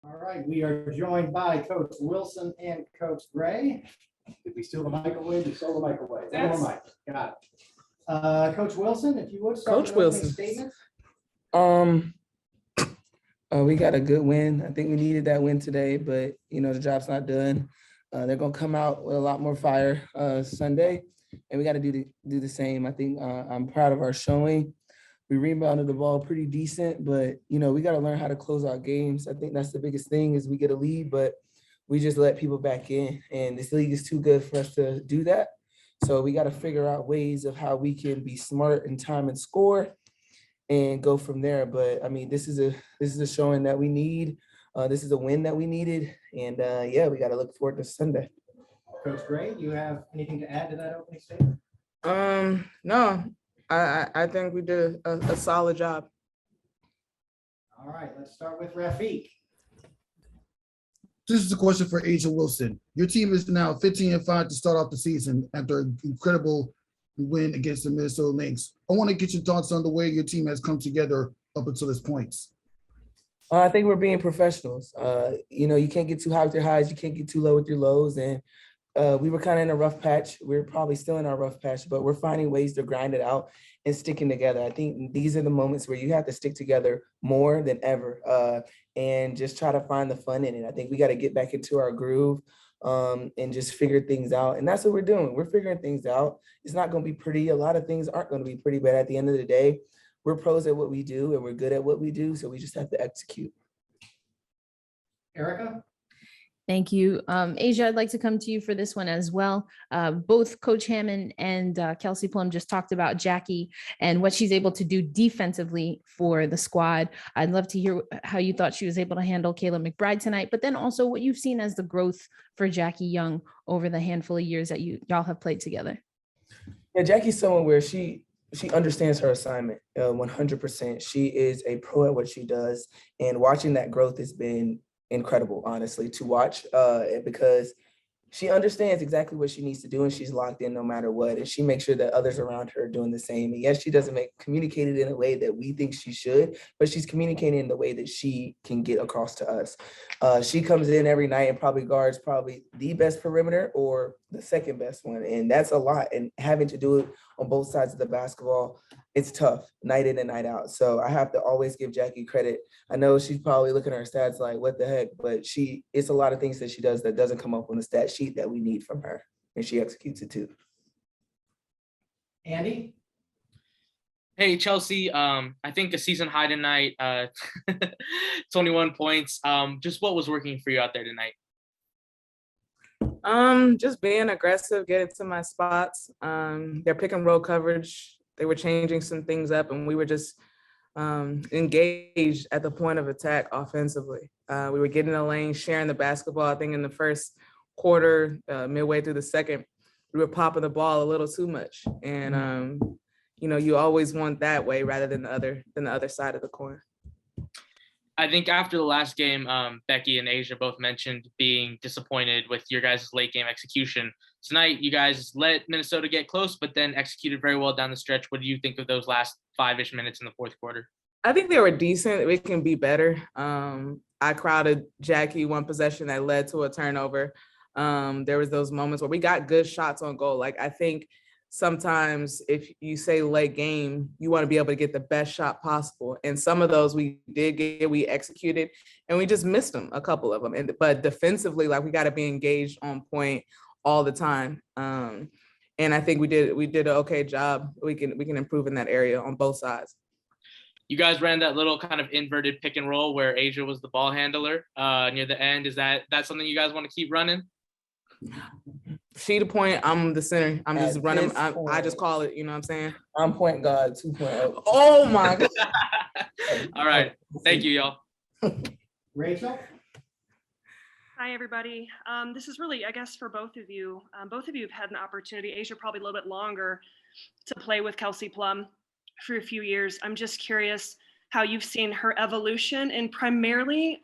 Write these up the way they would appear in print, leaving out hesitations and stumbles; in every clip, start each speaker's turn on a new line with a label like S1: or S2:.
S1: All right, we are joined by Coach Wilson and Coach Gray. Did we steal the microwave? We stole the microwave. One more mic. Got it. Coach Wilson, if you would start
S2: Coach
S1: with opening
S2: Wilson.
S1: statement.
S2: We got a good win. I think we needed that win today, but the job's not done. They're gonna come out with a lot more fire Sunday, and we got to do the same. I think I'm proud of our showing. We rebounded the ball pretty decent, but we got to learn how to close out games. I think that's the biggest thing is we get a lead, but we just let people back in, and this league is too good for us to do that. So we got to figure out ways of how we can be smart in time and score and go from there. But I mean, this is a showing that we need. This is a win that we needed. And yeah, we got to look forward to Sunday.
S1: Coach Gray, you have anything to add to that opening statement?
S2: No, I think we did a solid job.
S1: All right, let's start with Rafiq.
S3: This is a question for Asia Wilson. Your team is now 15-5 to start off the season after an incredible win against the Minnesota Lynx. I want to get your thoughts on the way your team has come together up until this point.
S2: I think we're being professionals. You can't get too high with your highs. You can't get too low with your lows. And we were kind of in a rough patch. We're probably still in our rough patch, but we're finding ways to grind it out and sticking together. I think these are the moments where you have to stick together more than ever and just try to find the fun in it. I think we got to get back into our groove and just figure things out. And that's what we're doing. We're figuring things out. It's not going to be pretty. A lot of things aren't going to be pretty, but at the end of the day, we're pros at what we do and we're good at what we do. So we just have to execute.
S1: Erica?
S4: Thank you. Asia, I'd like to come to you for this one as well. Both Coach Hammond and Kelsey Plum just talked about Jackie and what she's able to do defensively for the squad. I'd love to hear how you thought she was able to handle Kayla McBride tonight, but then also what you've seen as the growth for Jackie Young over the handful of years that y'all have played together.
S2: Yeah, Jackie's someone where she understands her assignment 100%. She is a pro at what she does, and watching that growth has been incredible, honestly, to watch because she understands exactly what she needs to do and she's locked in no matter what. And she makes sure that others around her are doing the same. And yes, she doesn't communicate it in a way that we think she should, but she's communicating in the way that she can get across to us. She comes in every night and probably guards the best perimeter or the second best one. And that's a lot. And having to do it on both sides of the basketball, it's tough night in and night out. So I have to always give Jackie credit. I know she's probably looking at her stats like, what the heck? But it's a lot of things that she does that doesn't come up on the stat sheet that we need from her. And she executes it too.
S1: Andy?
S5: Hey, Chelsea. I think a season high tonight, 21 points. Just what was working for you out there tonight?
S2: Just being aggressive, getting to my spots. Their pick and roll coverage, they were changing some things up, and we were just engaged at the point of attack offensively. We were getting in the lane, sharing the basketball. I think in the first quarter, midway through the second, we were popping the ball a little too much. And you always want that way rather than the other side of the coin.
S5: I think after the last game, Becky and Asia both mentioned being disappointed with your guys' late game execution. Tonight, you guys let Minnesota get close, but then executed very well down the stretch. What do you think of those last 5-ish minutes in the fourth quarter?
S2: I think they were decent. We can be better. I crowded Jackie one possession that led to a turnover. There was those moments where we got good shots on goal. Like, I think sometimes if you say late game, you want to be able to get the best shot possible. And some of those we did get, we executed, and we just missed them, a couple of them. But defensively, like, we got to be engaged on point all the time. And I think we did an okay job. We can improve in that area on both sides.
S5: You guys ran that little kind of inverted pick and roll where Asia was the ball handler near the end. Is that something you guys want to keep running?
S2: She the point, I'm the center. I'm just running. I just call it, you know what I'm saying? I'm point guard 2.0. Oh my God.
S5: All right. Thank you, y'all.
S1: Rachel?
S6: Hi, everybody. This is really, I guess, for both of you. Both of you have had an opportunity, Asia probably a little bit longer, to play with Kelsey Plum for a few years. I'm just curious how you've seen her evolution and primarily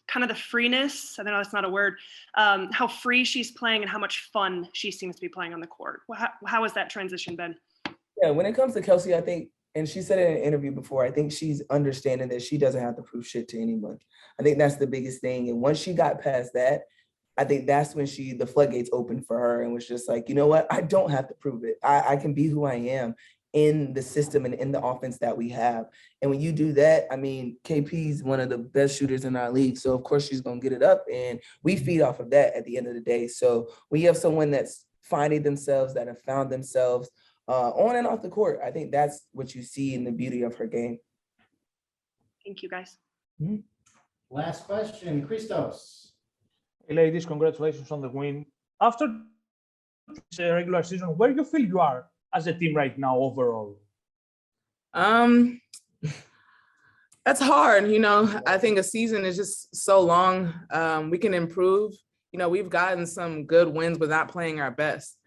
S6: kind of the freeness. I know that's not a word. How free she's playing and how much fun she seems to be playing on the court. How has that transition been?
S2: Yeah, when it comes to Kelsey, I think, and she said it in an interview before, I think she's understanding that she doesn't have to prove shit to anyone. I think that's the biggest thing. And once she got past that, I think that's when the floodgates opened for her and was just like, you know what? I don't have to prove it. I can be who I am in the system and in the offense that we have. And when you do that, I mean, KP's one of the best shooters in our league. So of course she's going to get it up, and we feed off of that at the end of the day. So we have someone that's finding themselves, that have found themselves on and off the court. I think that's what you see in the beauty of her game.
S6: Thank you, guys.
S1: Last question, Christos.
S7: Hey, ladies, congratulations on the win. After this regular season, where do you feel you are as a team right now overall?
S2: That's hard. I think a season is just so long. We can improve. We've gotten some good wins, but not playing our best.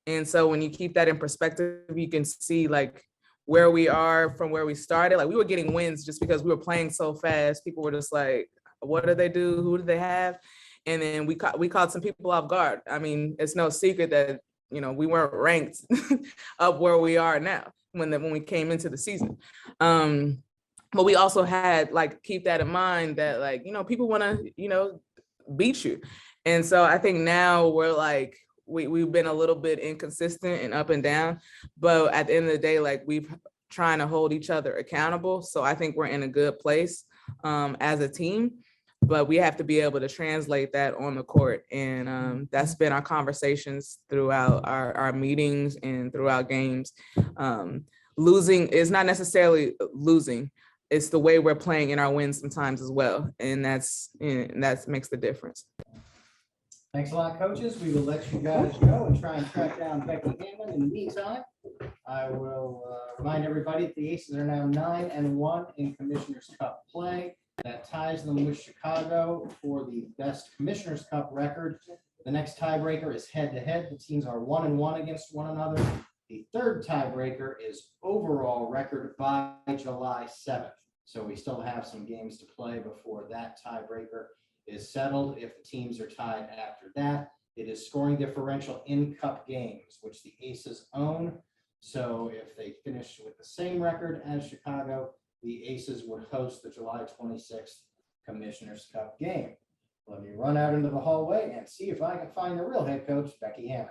S2: And so when you keep that in perspective, you can see like where we are from where we started. Like we were getting wins just because we were playing so fast. People were just like, what do they do? Who do they have? And then we caught some people off guard. I mean, it's no secret that, we weren't ranked up where we are now when we came into the season. But we also had keep that in mind that people want to, beat you. And so I think now we're we've been a little bit inconsistent and up and down, but at the end of the day, we've trying to hold each other accountable. So I think we're in a good place as a team, but we have to be able to translate that on the court. And that's been our conversations throughout our meetings and throughout games. Losing is not necessarily losing. It's the way we're playing in our wins sometimes as well. And that makes the difference.
S1: Thanks a lot, coaches. We will let you guys go and try and track down Becky Hammond. In the meantime, I will remind everybody that the Aces are now 9-1 in Commissioner's Cup play. That ties them with Chicago for the best Commissioner's Cup record. The next tiebreaker is head-to-head. The teams are 1-1 against one another. The third tiebreaker is overall record by July 7th. So we still have some games to play before that tiebreaker is settled. If the teams are tied after that, it is scoring differential in cup games, which the Aces own. So if they finish with the same record as Chicago, the Aces would host the July 26th Commissioner's Cup game. Let me run out into the hallway and see if I can find the real head coach, Becky Hammond.